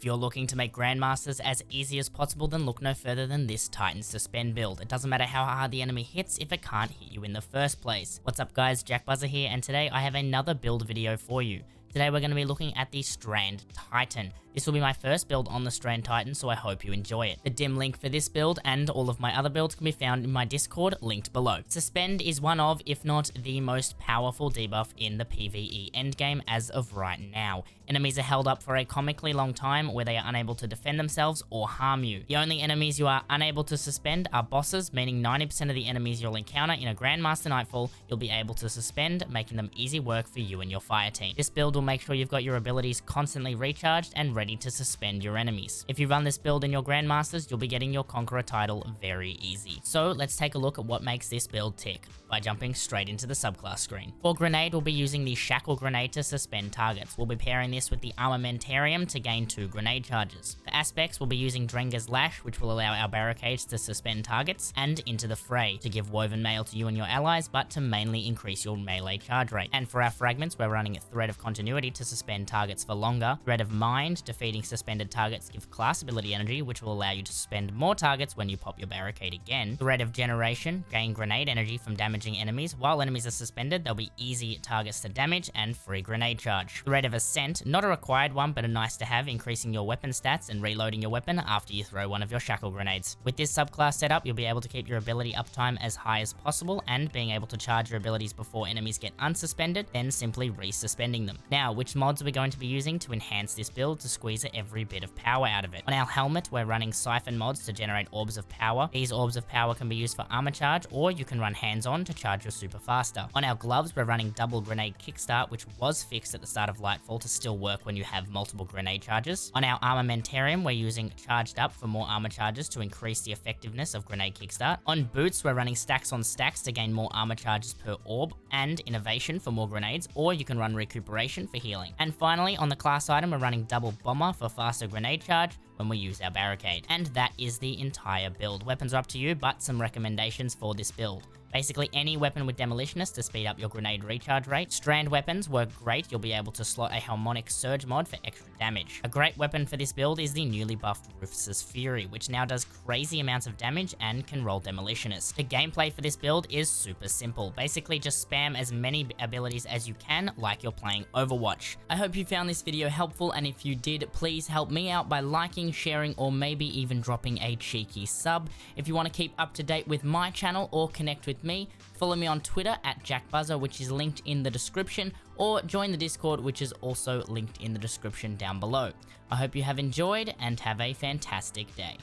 If you're looking to make grandmasters as easy as possible, then look no further than this Titan Suspend build. It doesn't matter how hard the enemy hits if it can't hit you in the first place. What's up guys, JackBuzzer here, and today I have another build video for you. Today we're going to be looking at the Strand Titan. This will be my first build on the Strand Titan, so I hope you enjoy it. The dim link for this build and all of my other builds can be found in my Discord, linked below. Suspend is one of, if not the most powerful debuff in the PvE endgame as of right now. Enemies are held up for a comically long time where they are unable to defend themselves or harm you. The only enemies you are unable to suspend are bosses, meaning 90% of the enemies you'll encounter in a Grandmaster Nightfall you'll be able to suspend, making them easy work for you and your fire team. This build will make sure you've got your abilities constantly recharged and ready to suspend your enemies. If you run this build in your Grandmasters, you'll be getting your Conqueror title very easy. So let's take a look at what makes this build tick by jumping straight into the subclass screen. For grenade, we'll be using the Shackle Grenade to suspend targets. We'll be pairing this with the Armamentarium to gain 2 grenade charges. For aspects, we'll be using Drenga's Lash, which will allow our barricades to suspend targets, and Into the Fray to give woven mail to you and your allies, but to mainly increase your melee charge rate. And for our fragments, we're running Thread of Continuity to suspend targets for longer. Thread of Mind, defeating suspended targets give class ability energy, which will allow you to suspend more targets when you pop your barricade again. Thread of Generation, gain grenade energy from damaging enemies. While enemies are suspended, they'll be easy targets to damage and free grenade charge. Thread of Ascent, not a required one, but a nice to have, increasing your weapon stats and reloading your weapon after you throw one of your shackle grenades. With this subclass setup, you'll be able to keep your ability uptime as high as possible, and being able to charge your abilities before enemies get unsuspended, then simply resuspending them. Now, which mods are we going to be using to enhance this build to squeeze every bit of power out of it? On our helmet, we're running Siphon mods to generate orbs of power. These orbs of power can be used for armor charge, or you can run hands-on to charge your super faster. On our gloves, we're running double grenade kickstart, which was fixed at the start of Lightfall to still work when you have multiple grenade charges. On our Armamentarium, we're using charged up for more armor charges to increase the effectiveness of grenade kickstart. On boots, we're running stacks on stacks to gain more armor charges per orb, and innovation for more grenades, or you can run recuperation for healing. And finally, on the class item, we're running double bomber for faster grenade charge when we use our barricade. And that is the entire build. Weapons are up to you, but some recommendations for this build. Basically, any weapon with Demolitionist to speed up your grenade recharge rate. Strand weapons work great. You'll be able to slot a Harmonic Surge mod for extra damage. A great weapon for this build is the newly buffed Rufus's Fury, which now does crazy amounts of damage and can roll Demolitionist. The gameplay for this build is super simple. Basically, just spam as many abilities as you can, like you're playing Overwatch. I hope you found this video helpful, and if you did, please help me out by liking, sharing, or maybe even dropping a cheeky sub. If you want to keep up to date with my channel or connect with me, follow me on Twitter at JackBuzzer, which is linked in the description, or join the Discord, which is also linked in the description down below. I hope you have enjoyed and have a fantastic day.